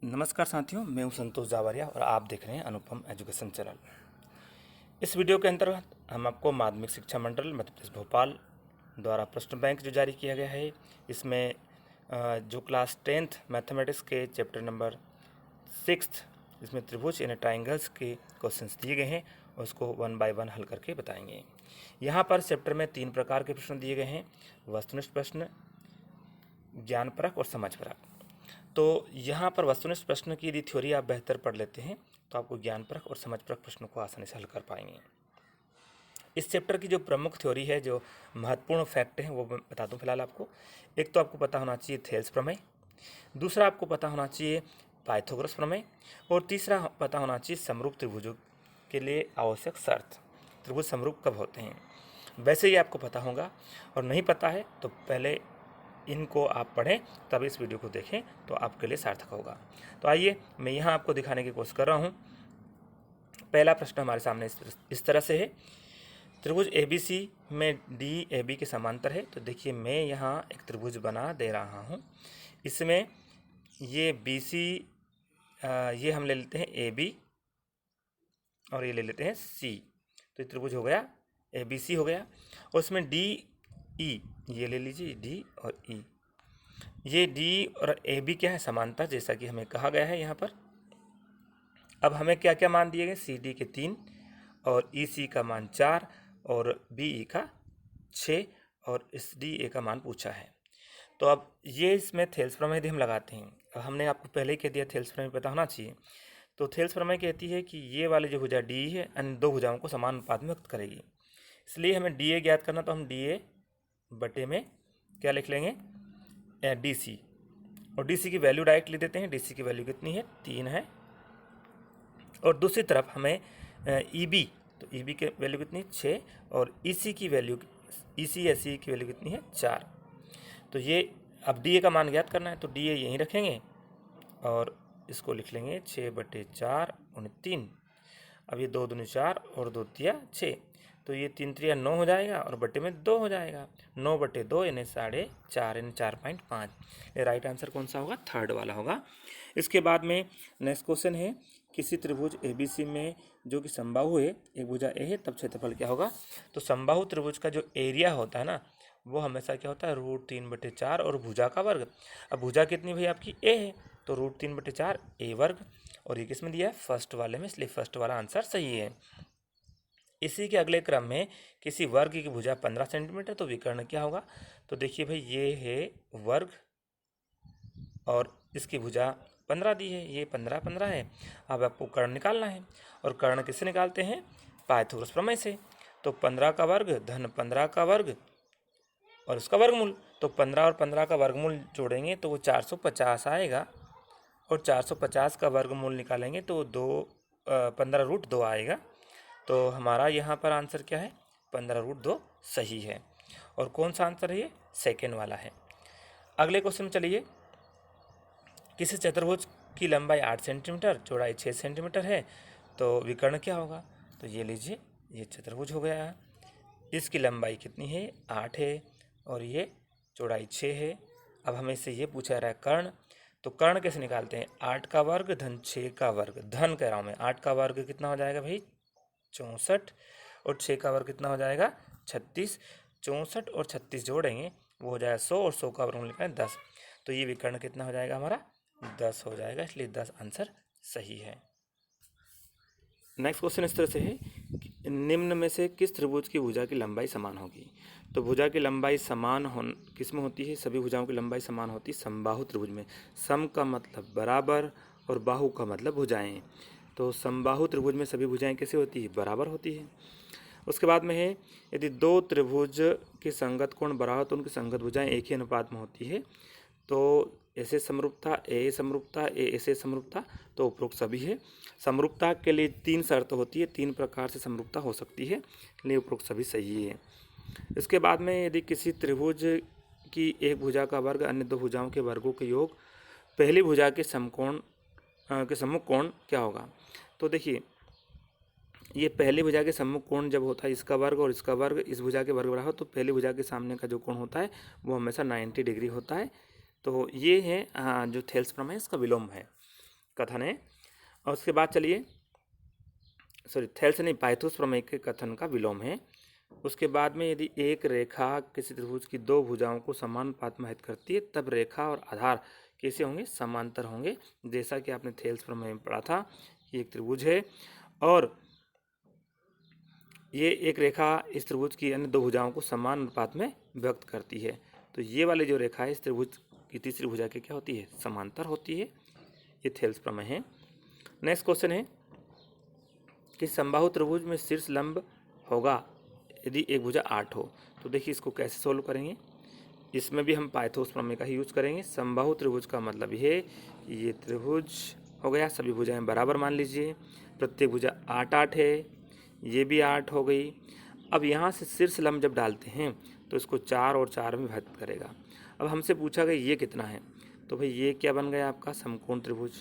नमस्कार साथियों, मैं हूं संतोष जावरिया और आप देख रहे हैं अनुपम एजुकेशन चैनल। इस वीडियो के अंतर्गत हम आपको माध्यमिक शिक्षा मंडल मध्य प्रदेश भोपाल द्वारा प्रश्न बैंक जो जारी किया गया है, इसमें जो क्लास 10th मैथमेटिक्स के चैप्टर नंबर 6 इसमें त्रिभुज यानी ट्राइंगल्स के क्वेश्चंस दिए गए हैं, उसको 1 बाय 1 हल करके बताएंगे। यहाँ पर चैप्टर में 3 प्रकार के प्रश्न दिए गए हैं: वस्तुनिष्ठ प्रश्न, ज्ञानपरक और समझपरक। तो यहाँ पर वस्तुनिष्ठ प्रश्न की यदि थ्योरी आप बेहतर पढ़ लेते हैं तो आपको ज्ञानपरक और समझपरक प्रश्नों को आसानी से हल कर पाएंगे। इस चैप्टर की जो प्रमुख थ्योरी है, जो महत्वपूर्ण फैक्ट हैं, वो मैं बता दूं फिलहाल आपको। एक तो आपको पता होना चाहिए थेल्स प्रमेय, दूसरा आपको पता होना चाहिए पाइथागोरस प्रमेय, और तीसरा पता होना चाहिए समरूप त्रिभुजों के लिए आवश्यक शर्त। त्रिभुज समरूप कब होते हैं, वैसे ही आपको पता होगा, और नहीं पता है तो पहले इनको आप पढ़ें, तब इस वीडियो को देखें तो आपके लिए सार्थक होगा। तो आइए मैं यहाँ आपको दिखाने की कोशिश कर रहा हूँ। पहला प्रश्न हमारे सामने इस तरह से है: त्रिभुज ABC में DAB के समांतर है। तो देखिए, मैं यहाँ एक त्रिभुज बना दे रहा हूँ। इसमें ये BC, ये हम ले लेते हैं AB और ये ले लेते हैं C। तो ये त्रिभुज हो गया, ABC हो गया। और उसमें DE, ये ले लीजिए, D और E। ये D और AB क्या है? समांतर, जैसा कि हमें कहा गया है यहाँ पर। अब हमें क्या क्या मान दिए गए? CD के 3 और EC का मान 4 और BE का 6 और इस DA का मान पूछा है। तो अब ये इसमें थेल्स प्रमेय यदि हम लगाते हैं, अब हमने आपको पहले ही कह दिया थेल्स प्रमेय पता होना चाहिए। तो थेल्स प्रमेय कहती है कि ये वाली जो भुजा D है अन्य दो भुजाओं को समान अनुपात में व्यक्त करेगी। इसलिए हमें DA ज्ञात करना, तो हम DA बटे में क्या लिख लेंगे? DC। और DC की वैल्यू डायरेक्ट ले देते हैं। DC की वैल्यू कितनी है? 3 है। और दूसरी तरफ हमें EB, तो EB की वैल्यू कितनी? 6। और EC की वैल्यू, EC या CE की वैल्यू कितनी है? 4। तो ये अब DA का मान ज्ञात करना है, तो DA यहीं रखेंगे और इसको लिख लेंगे 6/4 × 3। अब ये 2 दूनी 4 और 2 तिया 6, तो ये 3 3 9 हो जाएगा और बटे में 2 हो जाएगा। 9/2 यानी 4.5 यानी 4.5। ये राइट आंसर कौन सा होगा? थर्ड वाला होगा। इसके बाद में नेक्स्ट क्वेश्चन है: किसी त्रिभुज ABC में जो कि समबाहु है, एक भुजा A है, तब क्षेत्रफल क्या होगा? तो समबाहु त्रिभुज का जो एरिया होता है ना, वो हमेशा क्या होता है? √3/4 और भुजा का वर्ग। अब भुजा कितनी भाई आपकी? A है, तो √3/4 A वर्ग। और ये किस में दिया है? फर्स्ट वाले में, इसलिए फर्स्ट वाला आंसर सही है। इसी के अगले क्रम में किसी वर्ग की भुजा 15 सेंटीमीटर, तो विकर्ण क्या होगा? तो देखिए भाई, ये है वर्ग और इसकी भुजा 15 दी है, ये 15 है। अब आपको कर्ण निकालना है, और कर्ण किससे निकालते हैं? पाइथागोरस प्रमेय से। तो 15 का वर्ग धन 15 का वर्ग और उसका वर्गमूल, तो 15 और 15 का वर्गमूल जोड़ेंगे तो वो 450 आएगा, और 450 का वर्गमूल निकालेंगे तो 15√2 आएगा। तो हमारा यहाँ पर आंसर क्या है? 15√2 सही है। और कौन सा आंसर है? ये सेकेंड वाला है। अगले क्वेश्चन में चलिए। किसी चतुर्भुज की लंबाई 8 सेंटीमीटर, चौड़ाई 6 सेंटीमीटर है, तो विकर्ण क्या होगा? तो ये लीजिए, ये चतुर्भुज हो गया। इसकी लंबाई कितनी है? 8 है और ये चौड़ाई 6 है। अब हमें इससे ये पूछा रहा है कर्ण, तो कर्ण कैसे निकालते हैं? 8 का वर्ग धन 6 का वर्ग, धन कह रहा हूँ मैं। 8 का वर्ग कितना हो जाएगा भाई? 64। और 6 का वर्ग कितना हो जाएगा? 36। 64 और 36 जोड़ेंगे वो हो जाएगा 100, और 100 का वर्ग लिखा है 10। तो ये विकर्ण कितना हो जाएगा हमारा? 10 हो जाएगा, इसलिए 10 आंसर सही है। नेक्स्ट क्वेश्चन इस तरह से है कि निम्न में से किस त्रिभुज की भुजा की लंबाई समान होगी? तो भुजा की लंबाई समान किस में होती है? सभी भुजाओं की लंबाई समान होती है समबाहु त्रिभुज में। सम का मतलब बराबर और बाहु का मतलब भुजाएं। तो समबाहु त्रिभुज में सभी भुजाएं कैसे होती है? बराबर होती है। उसके बाद में है, यदि दो त्रिभुज के संगत कोण बराबर हो तो उनकी संगत भुजाएं एक ही अनुपात में होती है। तो ऐसे समरूपता, ए समरूपता, ऐसे समरूपता, तो उपरोक्त सभी है। समरूपता के लिए 3 शर्त होती है, 3 प्रकार से समरूपता हो सकती है, इसलिए उपरोक्त सभी सही है। इसके बाद में, यदि किसी त्रिभुज की एक भुजा का वर्ग अन्य दो भुजाओं के वर्गों के योग पहली भुजा के समकोण के सम्मुख कोण क्या होगा? तो देखिए, ये पहली भुजा के सम्मुख कोण जब होता है इसका वर्ग और इसका वर्ग इस भुजा के वर्ग बराबर, तो पहली भुजा के सामने का जो कोण होता है वो हमेशा 90 डिग्री होता है। तो ये है जो थेल्स प्रमेय, इसका विलोम है। कथन है। और उसके बाद चलिए थेल्स नहीं, पाइथागोरस प्रमेय के कथन का विलोम है। उसके बाद में यदि एक रेखा किसी त्रिभुज की दो भुजाओं को समान अनुपात में हित करती है तब रेखा और आधार कैसे होंगे, समांतर होंगे। जैसा कि आपने थेल्स प्रमेय में पढ़ा था कि एक त्रिभुज है और ये एक रेखा इस त्रिभुज की अन्य दो भुजाओं को समान अनुपात में व्यक्त करती है। तो ये वाली जो रेखा है इस त्रिभुज की तीसरी भुजा की क्या होती है, समांतर होती है। ये थेल्स प्रमेय है। नेक्स्ट क्वेश्चन है कि समबाहु त्रिभुज में शीर्ष लंब होगा यदि एक भुजा 8 हो। तो देखिए इसको कैसे सोल्व करेंगे। इसमें भी हम पाइथागोरस प्रमेय का ही यूज करेंगे। समबाहु त्रिभुज का मतलब ये त्रिभुज हो गया, सभी भुजाएं बराबर मान लीजिए, प्रत्येक भुजा 8 है, ये भी 8 हो गई। अब यहाँ से शीर्ष लंब जब डालते हैं तो इसको 4 और 4 में विभाजित करेगा। अब हमसे पूछा गया ये कितना है, तो भाई ये क्या बन गया आपका समकोण त्रिभुज।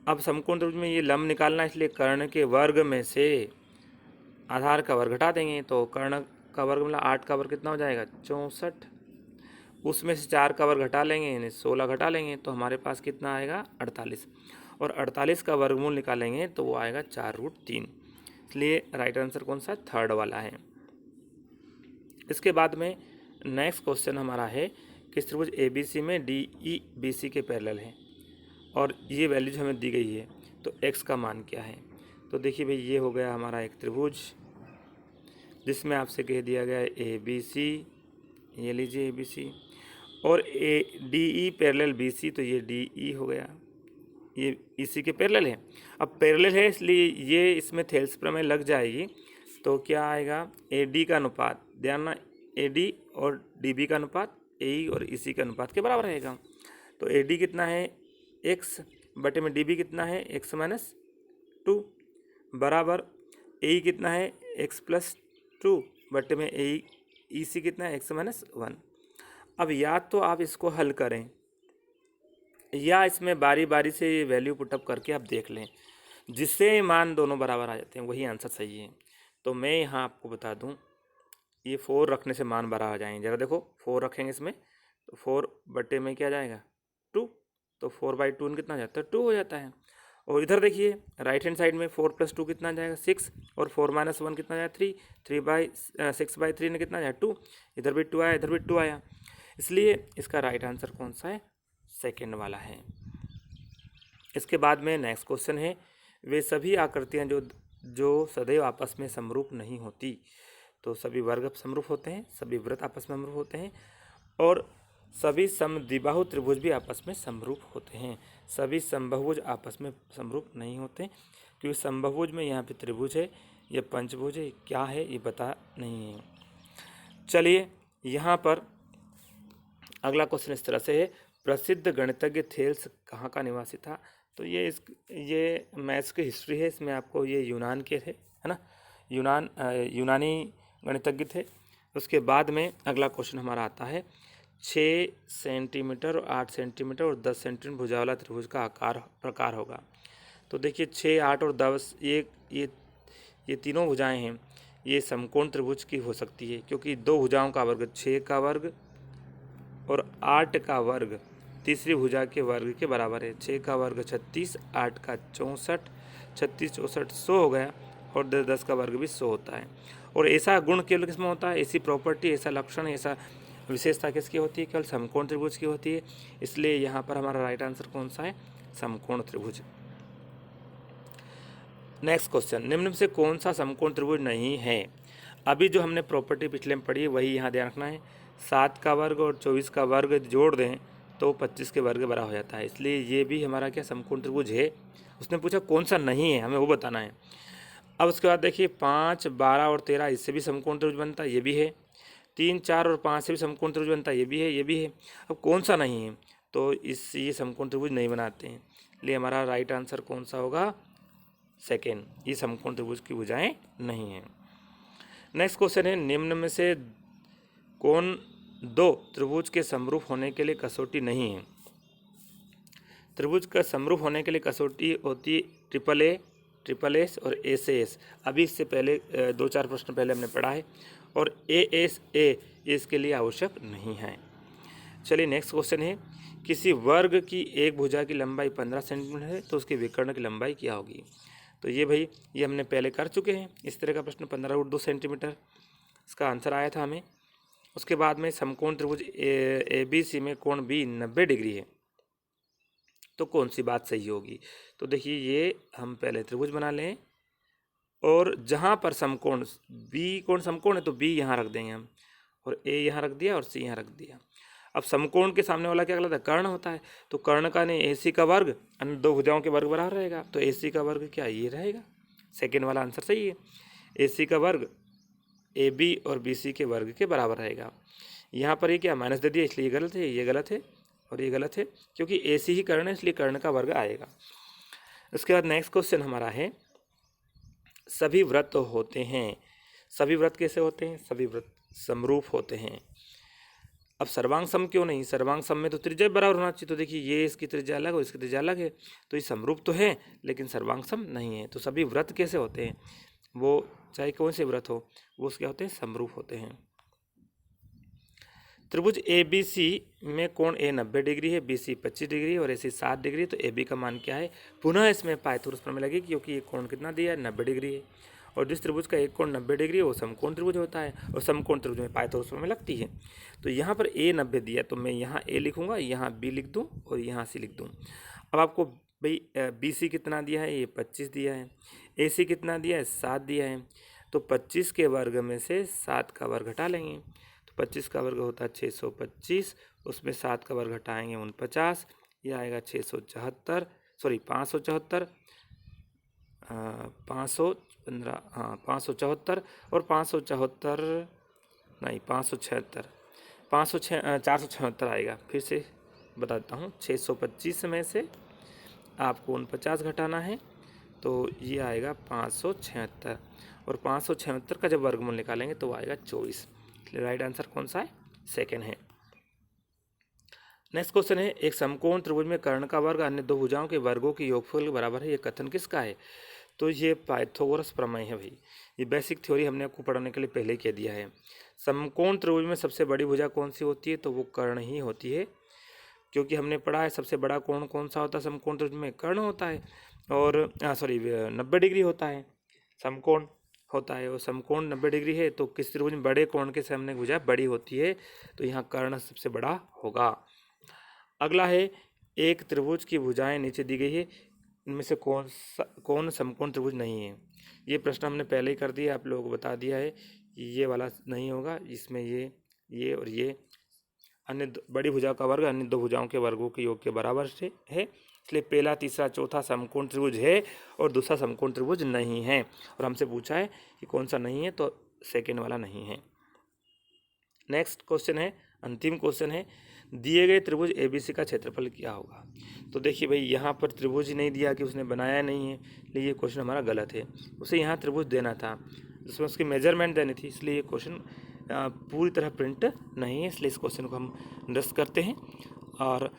अब समकोण त्रिभुज में ये लंब निकालना, इसलिए कर्ण के वर्ग में से आधार का वर्ग घटा देंगे। तो कर्ण का वर्ग मतलब 8 का वर्ग कितना हो जाएगा, 64। उसमें से 4 का वर्ग घटा लेंगे यानी 16 घटा लेंगे तो हमारे पास कितना आएगा, 48। और 48 का वर्गमूल निकालेंगे तो वो आएगा 4√3। इसलिए राइट आंसर कौन सा, थर्ड वाला है। इसके बाद में नेक्स्ट क्वेश्चन हमारा है कि त्रिभुज ABC में DE BC के पैरेलल है और ये वैल्यूज हमें दी गई है, तो x का मान क्या है। तो देखिए भाई ये हो गया हमारा एक त्रिभुज जिसमें आपसे कह दिया गया है ABC, ये लीजिए ABC, और DE पैरेलल BC, तो ये DE हो गया, ये इसी के पैरेलल है। अब पैरेलल है इसलिए ये इसमें थेल्स प्रमेय लग जाएगी। तो क्या आएगा, AD का अनुपात, ध्यान ना, AD और DB का अनुपात AE और इसी के अनुपात के बराबर रहेगा। तो AD कितना है, x बटे में DB कितना है, x माइनस 2 बराबर AE कितना है, x प्लस 2 बटे में EC कितना है, x माइनस 1। अब या तो आप इसको हल करें या इसमें बारी बारी से ये वैल्यू पुटअप करके आप देख लें, जिससे मान दोनों बराबर आ जाते हैं वही आंसर सही है। तो मैं यहाँ आपको बता दूँ, ये 4 रखने से मान बराबर आ जाएंगे। जरा देखो 4 रखेंगे इसमें तो 4 बटे में क्या जाएगा, 2, तो 4/2 कितना जाता है, 2 हो जाता है। और इधर देखिए राइट हैंड साइड में 4 + 2 कितना जाएगा, 6, और 4 - 1 कितना जाएगा, 3, 6/3 में कितना जाएगा, 2। इधर भी 2 आया, इधर भी 2 आया, इसलिए इसका राइट आंसर कौन सा है, सेकेंड वाला है। इसके बाद में नेक्स्ट क्वेश्चन है, वे सभी आकृतियाँ जो सदैव आपस में समरूप नहीं होती। तो सभी वर्ग समरूप होते हैं, सभी वृत्त आपस में समरूप होते हैं, और सभी समद्विबाहु त्रिभुज भी आपस में समरूप होते हैं। सभी समबहुभुज आपस में समरूप नहीं होते, क्योंकि समबहुभुज में यहाँ पे त्रिभुज है, यह पंचभुज है, क्या है ये पता नहीं है। चलिए यहाँ पर अगला क्वेश्चन इस तरह से है, प्रसिद्ध गणितज्ञ थेल्स कहाँ का निवासी था। तो ये मैथ्स की हिस्ट्री है, इसमें आपको ये यूनान के थे, है ना, यूनानी गणितज्ञ थे। उसके बाद में अगला क्वेश्चन हमारा आता है, 6 सेंटीमीटर, 8 सेंटीमीटर और 10 सेंटीमीटर भुजा वाला त्रिभुज का प्रकार होगा। तो देखिए 6, 8 और 10 ये तीनों भुजाएं हैं, ये समकोण त्रिभुज की हो सकती है, क्योंकि दो भुजाओं का वर्ग 6 का वर्ग और 8 का वर्ग तीसरी भुजा के वर्ग के बराबर है। 6 का वर्ग 36, 8 का 64, 36 64 100 हो गया, और 10 का वर्ग भी 100 होता है। और ऐसा गुण केवल किसमें होता है, ऐसी प्रॉपर्टी, ऐसा लक्षण, ऐसा विशेषता किसकी होती है, केवल समकोण त्रिभुज की होती है। इसलिए यहाँ पर हमारा राइट आंसर कौन सा है, समकोण त्रिभुज। नेक्स्ट क्वेश्चन, निम्न में से कौन सा समकोण त्रिभुज नहीं है। अभी जो हमने प्रॉपर्टी पिछले में पढ़ी वही यहाँ ध्यान रखना है। 7 का वर्ग और 24 का वर्ग जोड़ दें तो 25 के वर्ग बराबर हो जाता है, इसलिए ये भी हमारा क्या समकोण त्रिभुज है। उसने पूछा कौन सा नहीं है, हमें वो बताना है। अब उसके बाद देखिए 5, 12 और 13 इससे भी समकोण त्रिभुज बनता है, ये भी है। 3, 4 और 5 से भी समकोण त्रिभुज बनता है, ये भी है, ये भी है। अब कौन सा नहीं है, तो ये समकोण त्रिभुज नहीं बनाते हैं, इसलिए हमारा राइट आंसर कौन सा होगा, सेकेंड, ये समकोण त्रिभुज की भुजाएं नहीं हैं। नेक्स्ट क्वेश्चन है, निम्न में से कौन दो त्रिभुज के समरूप होने के लिए कसौटी नहीं है। त्रिभुज का समरूप होने के लिए कसौटी होती है ट्रिपल एस और एस। अभी इससे पहले 2-4 प्रश्न पहले हमने पढ़ा है, और ए इसके लिए आवश्यक नहीं है। चलिए नेक्स्ट क्वेश्चन है किसी वर्ग की एक भुजा की लंबाई 15 सेंटीमीटर है तो उसके विकर्ण की लंबाई क्या होगी। तो ये भाई ये हमने पहले कर चुके हैं। इस तरह का प्रश्न 15√2 सेंटीमीटर इसका आंसर आया था हमें। उसके बाद में समकोण त्रिभुज ABC में कोण B 90 डिग्री है तो कौन सी बात सही होगी। तो देखिए ये हम पहले त्रिभुज बना लें और जहाँ पर समकोण B कोण समकोण है तो B यहाँ रख देंगे हम, और A यहाँ रख दिया और C यहाँ रख दिया। अब समकोण के सामने वाला क्या कहलाता है, कर्ण होता है। तो कर्ण का नहीं AC का वर्ग अन्य दो भुजाओं के वर्ग बराबर रहेगा, तो AC का वर्ग क्या ये रहेगा। सेकेंड वाला आंसर सही है। AC का वर्ग AB और BC के वर्ग के बराबर रहेगा। यहाँ पर ये क्या माइनस दे दिया, इसलिए ये गलत है, ये गलत है और ये गलत है, क्योंकि AC ही कर्ण है इसलिए कर्ण का वर्ग आएगा। उसके बाद नेक्स्ट क्वेश्चन हमारा है, सभी वृत्त होते हैं। सभी वृत्त कैसे होते हैं, सभी वृत्त समरूप होते हैं। अब सर्वांग सम क्यों नहीं, सर्वांग सम में तो त्रिज्या बराबर होना चाहिए। तो देखिए ये इसकी त्रिज्या अलग और इसकी त्रिज्या अलग है, तो ये समरूप तो है लेकिन सर्वांग सम नहीं है। तो सभी वृत्त कैसे होते हैं, वो चाहे कौन से व्रत हो वो क्या होते हैं, समरूप होते हैं। त्रिभुज ABC में कोण A 90 डिग्री है, BC 25 डिग्री और AC 7 डिग्री। तो AB का मान क्या है, पुनः इसमें पाइथागोरस प्रमेय लगेगी क्योंकि ये कोण कितना दिया है, 90 डिग्री है। और जिस त्रिभुज का एक कोण 90 डिग्री है वो समकोण त्रिभुज होता है, और समकोण त्रिभुज में पाइथागोरस प्रमेय लगती है। तो यहाँ पर A 90 दिया तो मैं यहाँ A लिखूँगा, यहाँ B लिख दूँ और यहाँ C लिख दूँ। अब आपको भाई BC कितना दिया है, ये 25 दिया है। AC कितना दिया है, 7 दिया है। तो 25 के वर्ग में से 7 का वर्ग घटा लेंगे, तो 25 का वर्ग होता है 625, उसमें 7 का वर्ग घटाएंगे 49, यह आएगा 574 और 476 आएगा। फिर से बता देता हूँ, 625 में से आपको 49 घटाना है तो ये आएगा 576, और 576 का जब वर्गमूल निकालेंगे तो आएगा 24। इसलिए राइट आंसर कौन सा है, सेकेंड है। नेक्स्ट क्वेश्चन है, एक समकोण त्रिभुज में कर्ण का वर्ग अन्य दो भुजाओं के वर्गों के योगफल के बराबर है, ये कथन किसका है। तो ये पाइथागोरस प्रमेय है भाई। ये बेसिक थ्योरी हमने आपको पढ़ाने के लिए पहले कह दिया है। समकोण त्रिभुज में सबसे बड़ी भुजा कौन सी होती है, तो वो कर्ण ही होती है, क्योंकि हमने पढ़ा है सबसे बड़ा कोण कौन सा होता है समकोण त्रिभुज में, कर्ण होता है। और 90 डिग्री होता है समकोण होता है, और समकोण 90 डिग्री है तो किस त्रिभुज में बड़े कोण के सामने भुजा बड़ी होती है, तो यहाँ कर्ण सबसे बड़ा होगा। अगला है, एक त्रिभुज की भुजाएं नीचे दी गई है, इनमें से कौन समकोण त्रिभुज नहीं है। ये प्रश्न हमने पहले ही कर दिया, आप लोगों को बता दिया है कि ये वाला नहीं होगा, इसमें ये और ये अन्य बड़ी भुजा का वर्ग अन्य दो भुजाओं के वर्गों के योग के बराबर से है, इसलिए पहला तीसरा चौथा समकोण त्रिभुज है और दूसरा समकोण त्रिभुज नहीं है। और हमसे पूछा है कि कौन सा नहीं है, तो सेकेंड वाला नहीं है। नेक्स्ट क्वेश्चन है, अंतिम क्वेश्चन है, दिए गए त्रिभुज ABC का क्षेत्रफल क्या होगा। तो देखिए भाई यहाँ पर त्रिभुज ही नहीं दिया कि उसने बनाया नहीं है, इसलिए ये क्वेश्चन हमारा गलत है। उसे यहाँ त्रिभुज देना था जिसमें उसकी मेजरमेंट देनी थी, इसलिए ये क्वेश्चन पूरी तरह प्रिंट नहीं है, इसलिए इस क्वेश्चन को हम निरस्त करते हैं। और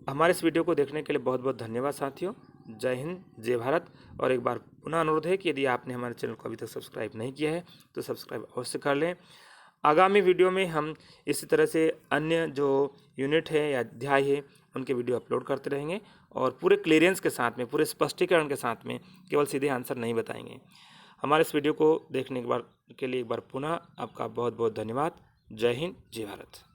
हमारे इस वीडियो को देखने के लिए बहुत बहुत धन्यवाद साथियों। जय हिंद, जय भारत। और एक बार पुनः अनुरोध है कि यदि आपने हमारे चैनल को अभी तक सब्सक्राइब नहीं किया है तो सब्सक्राइब अवश्य कर लें। आगामी वीडियो में हम इसी तरह से अन्य जो यूनिट है या अध्याय है उनके वीडियो अपलोड करते रहेंगे, और पूरे क्लियरेंस के साथ में, पूरे स्पष्टीकरण के साथ में, केवल सीधे आंसर नहीं बताएंगे। हमारे इस वीडियो को देखने के लिए एक बार पुनः आपका बहुत बहुत धन्यवाद। जय हिंद, जय भारत।